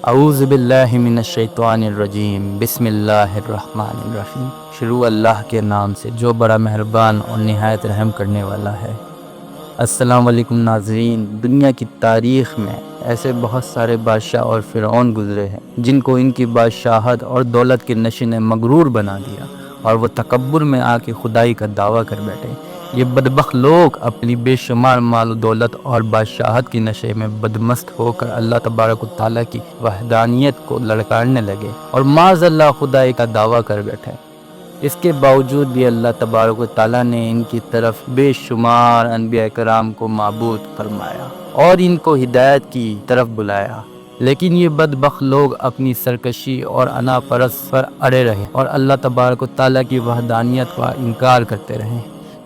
اعوذ باللہ من الشیطان الرجیم، بسم اللہ الرحمن الرحیم۔ شروع اللہ کے نام سے جو بڑا مہربان اور نہایت رحم کرنے والا ہے۔ السلام علیکم ناظرین، دنیا کی تاریخ میں ایسے بہت سارے بادشاہ اور فرعون گزرے ہیں جن کو ان کی بادشاہت اور دولت کے نشے نے مغرور بنا دیا اور وہ تکبر میں آ کے خدائی کا دعویٰ کر بیٹھے۔ یہ بدبخت لوگ اپنی بے شمار مال و دولت اور بادشاہت کی نشے میں بدمست ہو کر اللہ تبارک و تعالیٰ کی وحدانیت کو لڑکارنے لگے اور معاذ اللہ خدائی کا دعویٰ کر بیٹھے۔ اس کے باوجود بھی اللہ تبارک و تعالیٰ نے ان کی طرف بے شمار انبیاء کرام کو معبود فرمایا اور ان کو ہدایت کی طرف بلایا، لیکن یہ بدبخت لوگ اپنی سرکشی اور انا پرست پر اڑے رہے اور اللہ تبارک و تعالیٰ کی وحدانیت کا انکار کرتے رہے۔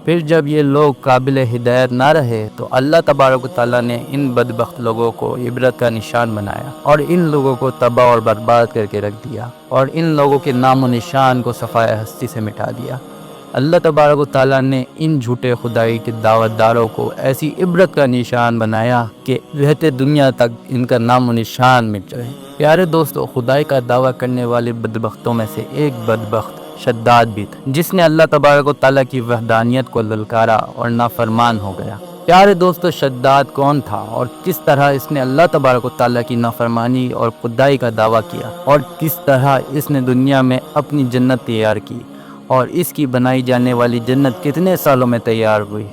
پھر جب یہ لوگ قابل ہدایت نہ رہے تو اللہ تبارک و تعالیٰ نے ان بدبخت لوگوں کو عبرت کا نشان بنایا اور ان لوگوں کو تباہ اور برباد کر کے رکھ دیا اور ان لوگوں کے نام و نشان کو صفائے ہستی سے مٹا دیا۔ اللہ تبارک و تعالیٰ نے ان جھوٹے خدائی کے دعوت داروں کو ایسی عبرت کا نشان بنایا کہ رہتے دنیا تک ان کا نام و نشان مٹ جائے۔ پیارے دوستو، خدائی کا دعویٰ کرنے والے بدبختوں میں سے ایک بدبخت شداد بھی تھا، جس نے اللہ تبارک و تعالیٰ کی وحدانیت کو للکارا اور نافرمان ہو گیا۔ پیارے دوستو، شداد کون تھا اور کس طرح اس نے اللہ تبارک و تعالیٰ کی نافرمانی اور خدائی کا دعویٰ کیا اور کس طرح اس نے دنیا میں اپنی جنت تیار کی اور اس کی بنائی جانے والی جنت کتنے سالوں میں تیار ہوئی،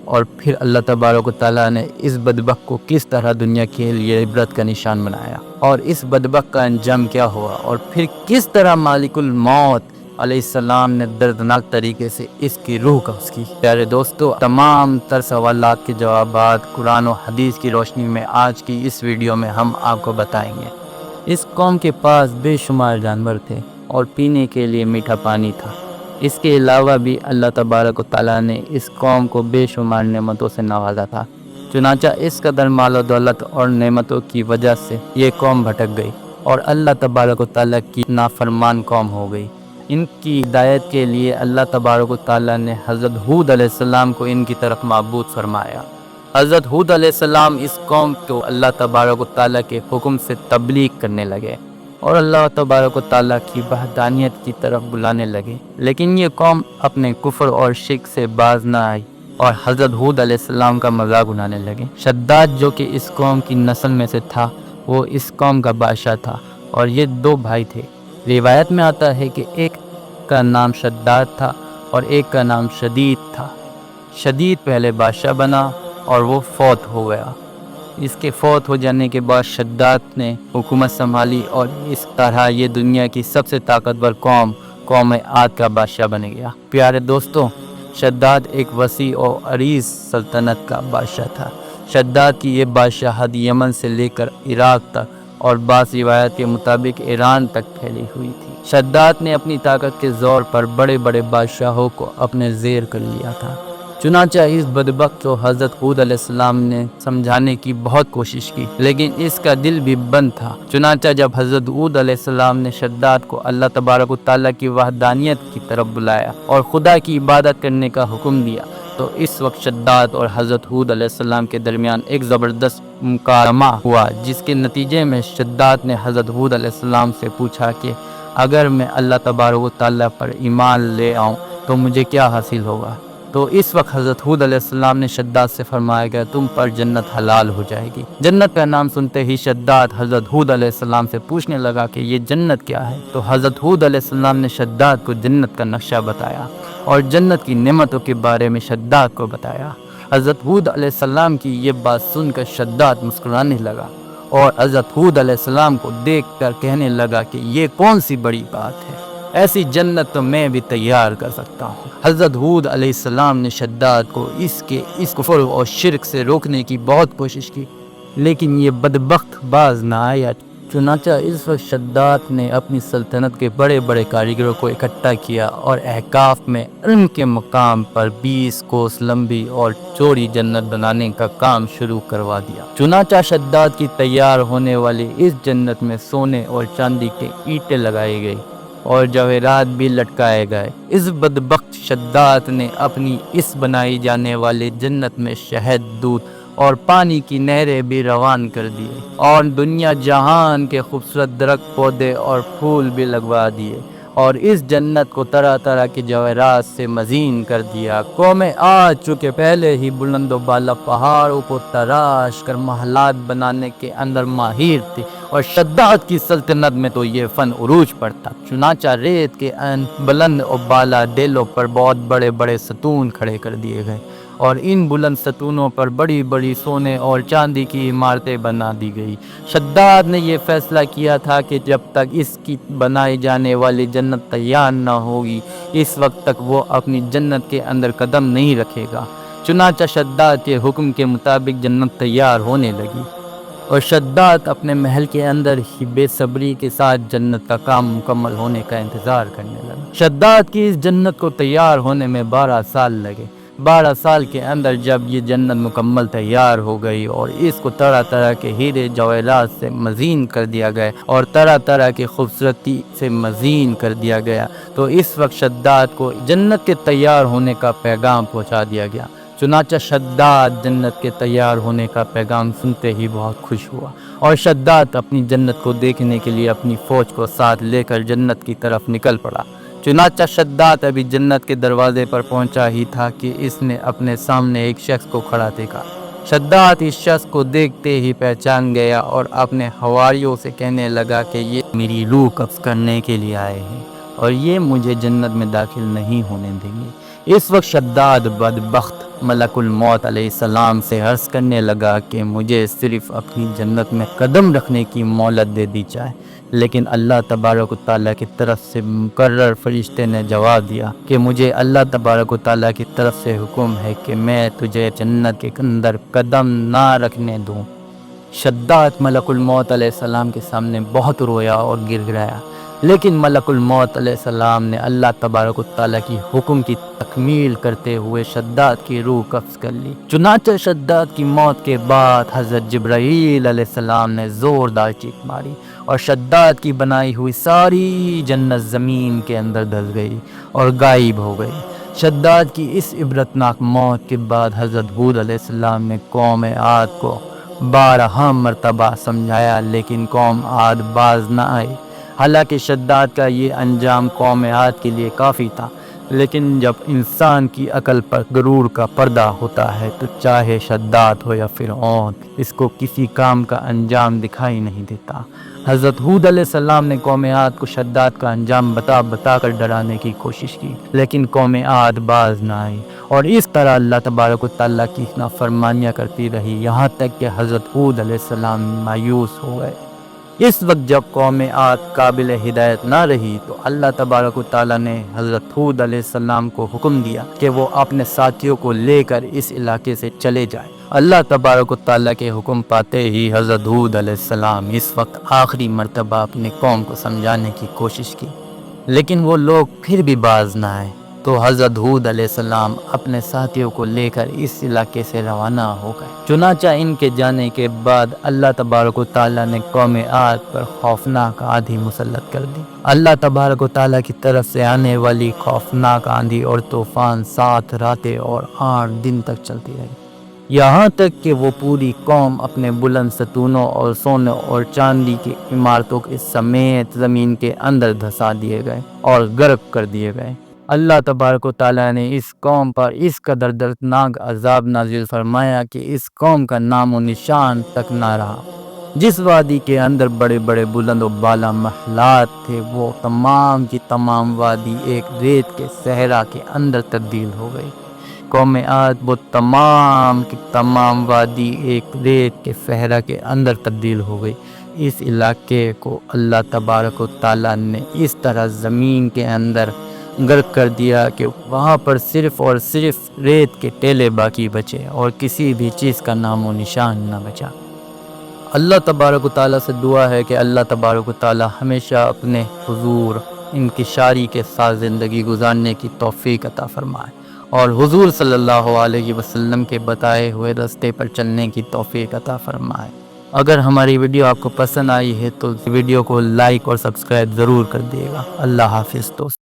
اور پھر اللہ تبارک و تعالیٰ نے اس بدبخت کو کس طرح دنیا کے لیے عبرت کا نشان بنایا اور اس بدبخت کا انجام کیا ہوا، اور پھر کس طرح مالک الموت علیہ السلام نے دردناک طریقے سے اس کی روح قبض کی۔ پیارے دوستو، تمام تر سوالات کے جوابات قرآن و حدیث کی روشنی میں آج کی اس ویڈیو میں ہم آپ کو بتائیں گے۔ اس قوم کے پاس بے شمار جانور تھے اور پینے کے لیے میٹھا پانی تھا۔ اس کے علاوہ بھی اللہ تبارک و تعالیٰ نے اس قوم کو بے شمار نعمتوں سے نوازا تھا، چنانچہ اس قدر مال و دولت اور نعمتوں کی وجہ سے یہ قوم بھٹک گئی اور اللہ تبارک و تعالیٰ کی نافرمان قوم ہو گئی۔ ان کی ہدایت کے لیے اللہ تبارک و تعالیٰ نے حضرت ہود علیہ السلام کو ان کی طرف معبود فرمایا۔ حضرت ہود علیہ السلام اس قوم کو اللہ تبارک و تعالیٰ کے حکم سے تبلیغ کرنے لگے اور اللہ تبارک و تعالیٰ کی وحدانیت کی طرف بلانے لگے، لیکن یہ قوم اپنے کفر اور شرک سے باز نہ آئی اور حضرت ہود علیہ السلام کا مذاق اڑانے لگے۔ شداد جو کہ اس قوم کی نسل میں سے تھا، وہ اس قوم کا بادشاہ تھا اور یہ دو بھائی تھے۔ روایت میں آتا ہے کہ ایک کا نام شداد تھا اور ایک کا نام شدید تھا۔ شدید پہلے بادشاہ بنا اور وہ فوت ہو گیا۔ اس کے فوت ہو جانے کے بعد شداد نے حکومت سنبھالی اور اس طرح یہ دنیا کی سب سے طاقتور قوم عاد کا بادشاہ بن گیا۔ پیارے دوستوں، شداد ایک وسیع اور عریض سلطنت کا بادشاہ تھا۔ شداد کی یہ بادشاہت یمن سے لے کر عراق تک اور بعض روایت کے مطابق ایران تک پھیلی ہوئی تھی۔ شداد نے اپنی طاقت کے زور پر بڑے بڑے بادشاہوں کو اپنے زیر کر لیا تھا۔ چنانچہ اس بدبخت کو حضرت ہود علیہ السلام نے سمجھانے کی بہت کوشش کی، لیکن اس کا دل بھی بند تھا۔ چنانچہ جب حضرت ہود علیہ السلام نے شداد کو اللہ تبارک و تعالیٰ کی وحدانیت کی طرف بلایا اور خدا کی عبادت کرنے کا حکم دیا، تو اس وقت شداد اور حضرت ہود علیہ السلام کے درمیان ایک زبردست مکالمہ ہوا، جس کے نتیجے میں شداد نے حضرت ہود علیہ السلام سے پوچھا کہ اگر میں اللہ تبارک و تعالیٰ پر ایمان لے آؤں تو مجھے کیا حاصل ہوگا؟ تو اس وقت حضرت ہود علیہ السلام نے شداد سے فرمایا کہ تم پر جنت حلال ہو جائے گی۔ جنت کا نام سنتے ہی شداد حضرت ہود علیہ السلام سے پوچھنے لگا کہ یہ جنت کیا ہے، تو حضرت ہود علیہ السلام نے شداد کو جنت کا نقشہ بتایا اور جنت کی نعمتوں کے بارے میں شداد کو بتایا۔ حضرت ہود علیہ السلام کی یہ بات سن کر شداد مسکرانے لگا اور حضرت ہود علیہ السلام کو دیکھ کر کہنے لگا کہ یہ کون سی بڑی بات ہے، ایسی جنت تو میں بھی تیار کر سکتا ہوں۔ حضرت ہود علیہ السلام نے شداد کو اس کفر اور شرک سے روکنے کی بہت کوشش کی، لیکن یہ بدبخت باز نہ آیا۔ چنانچہ اس وقت شداد نے اپنی سلطنت کے بڑے بڑے کاریگروں کو اکٹھا کیا اور احقاف میں علم کے مقام پر 20 کوس لمبی اور چوڑی جنت بنانے کا کام شروع کروا دیا۔ چنانچہ شداد کی تیار ہونے والی اس جنت میں سونے اور چاندی کے اینٹیں لگائی گئی اور جواہرات بھی لٹکائے گئے۔ اس بدبخت شداد نے اپنی اس بنائی جانے والے جنت میں شہد، دودھ اور پانی کی نہریں بھی روان کر دیے، اور دنیا جہان کے خوبصورت درخت پودے اور پھول بھی لگوا دیے، اور اس جنت کو طرح طرح کے جواہرات سے مزین کر دیا۔ قوم عاد چونکہ پہلے ہی بلند و بالا پہاڑوں کو تراش کر محلات بنانے کے اندر ماہر تھی، اور شداد کی سلطنت میں تو یہ فن عروج پر تھا، چنانچہ ریت کے ان بلند و بالا ڈیلوں پر بہت بڑے بڑے ستون کھڑے کر دیے گئے، اور ان بلند ستونوں پر بڑی بڑی سونے اور چاندی کی عمارتیں بنا دی گئی۔ شداد نے یہ فیصلہ کیا تھا کہ جب تک اس کی بنائی جانے والی جنت تیار نہ ہوگی، اس وقت تک وہ اپنی جنت کے اندر قدم نہیں رکھے گا۔ چنانچہ شداد کے حکم کے مطابق جنت تیار ہونے لگی، اور شداد اپنے محل کے اندر ہی بے صبری کے ساتھ جنت کا کام مکمل ہونے کا انتظار کرنے لگا۔ شداد کی اس جنت کو تیار ہونے میں 12 سال لگے۔ 12 سال کے اندر جب یہ جنت مکمل تیار ہو گئی اور اس کو طرح طرح کے ہیرے جواہرات سے مزین کر دیا گیا اور طرح طرح کی خوبصورتی سے مزین کر دیا گیا، تو اس وقت شداد کو جنت کے تیار ہونے کا پیغام پہنچا دیا گیا۔ چنانچہ شداد جنت کے تیار ہونے کا پیغام سنتے ہی بہت خوش ہوا، اور شداد اپنی جنت کو دیکھنے کے لیے اپنی فوج کو ساتھ لے کر جنت کی طرف نکل پڑا۔ چنانچہ شداد ابھی جنت کے دروازے پر پہنچا ہی تھا کہ اس نے اپنے سامنے ایک شخص کو کھڑا دیکھا۔ شداد اس شخص کو دیکھتے ہی پہچان گیا اور اپنے حواریوں سے کہنے لگا کہ یہ میری روح قبض کرنے کے لیے آئے ہیں، اور یہ مجھے جنت میں داخل نہیں ہونے دیں گے۔ اس وقت شداد بدبخت ملک الموت علیہ السلام سے عرض کرنے لگا کہ مجھے صرف اپنی جنت میں قدم رکھنے کی مہلت دے دی جائے، لیکن اللہ تبارک و تعالیٰ کی طرف سے مقرر فرشتے نے جواب دیا کہ مجھے اللہ تبارک و تعالیٰ کی طرف سے حکم ہے کہ میں تجھے جنت کے اندر قدم نہ رکھنے دوں۔ شداد ملک الموت علیہ السلام کے سامنے بہت رویا اور گر گرایا، لیکن ملک الموت علیہ السلام نے اللہ تبارک و تعالیٰ کی حکم کی تکمیل کرتے ہوئے شداد کی روح قبض کر لی۔ چنانچہ شداد کی موت کے بعد حضرت جبرائیل علیہ السلام نے زوردار چیخ ماری، اور شداد کی بنائی ہوئی ساری جنت زمین کے اندر دھس گئی اور غائب ہو گئی۔ شداد کی اس عبرتناک موت کے بعد حضرت ہود علیہ السلام نے قوم عاد کو 12 مرتبہ سمجھایا، لیکن قوم عاد باز نہ آئی۔ حالانکہ شداد کا یہ انجام قوم عاد کے لیے کافی تھا، لیکن جب انسان کی عقل پر غرور کا پردہ ہوتا ہے تو چاہے شداد ہو یا فرعون، اس کو کسی کام کا انجام دکھائی نہیں دیتا۔ حضرت ہود علیہ السلام نے قوم عاد کو شداد کا انجام بتا کر ڈرانے کی کوشش کی، لیکن قوم عاد باز نہ آئی، اور اس طرح اللہ تبارک و تعالیٰ کی نافرمانیاں کرتی رہی، یہاں تک کہ حضرت ہود علیہ السلام مایوس ہو گئے۔ اس وقت جب قوم عاد قابل ہدایت نہ رہی تو اللہ تبارک و تعالیٰ نے حضرت ہود علیہ السلام کو حکم دیا کہ وہ اپنے ساتھیوں کو لے کر اس علاقے سے چلے جائیں۔ اللہ تبارک و تعالیٰ کے حکم پاتے ہی حضرت ہود علیہ السلام اس وقت آخری مرتبہ اپنی قوم کو سمجھانے کی کوشش کی، لیکن وہ لوگ پھر بھی باز نہ آئے، تو حضرت ہود علیہ السلام اپنے ساتھیوں کو لے کر اس علاقے سے روانہ ہو گئے۔ چنانچہ ان کے جانے کے بعد اللہ تبارک و تعالیٰ نے قوم عاد پر خوفناک آندھی مسلط کر دی۔ اللہ تبارک و تعالیٰ کی طرف سے آنے والی خوفناک آندھی اور طوفان 7 راتیں اور 8 دن تک چلتی رہی، یہاں تک کہ وہ پوری قوم اپنے بلند ستونوں اور سونے اور چاندی کی عمارتوں کے سمیت زمین کے اندر دھسا دیے گئے اور غرق کر دیے گئے۔ اللہ تبارک و تعالیٰ نے اس قوم پر اس قدر دردناک عذاب نازل فرمایا کہ اس قوم کا نام و نشان تک نہ رہا۔ جس وادی کے اندر بڑے بڑے بلند و بالا محلات تھے، وہ تمام کی تمام وادی ایک ریت کے صحرا کے اندر تبدیل ہو گئی۔ قوم عاد وہ تمام کی تمام وادی ایک ریت کے صحرا کے اندر تبدیل ہو گئی۔ اس علاقے کو اللہ تبارک و تعالیٰ نے اس طرح زمین کے اندر غرق کر دیا کہ وہاں پر صرف اور صرف ریت کے ٹیلے باقی بچے اور کسی بھی چیز کا نام و نشان نہ بچا۔ اللہ تبارک و تعالیٰ سے دعا ہے کہ اللہ تبارک و تعالیٰ ہمیشہ اپنے حضور انکشاری کے ساتھ زندگی گزارنے کی توفیق عطا فرمائے، اور حضور صلی اللہ علیہ وسلم کے بتائے ہوئے راستے پر چلنے کی توفیق عطا فرمائے۔ اگر ہماری ویڈیو آپ کو پسند آئی ہے تو ویڈیو کو لائک اور سبسکرائب ضرور کر دیے گا۔ اللہ حافظ دوست۔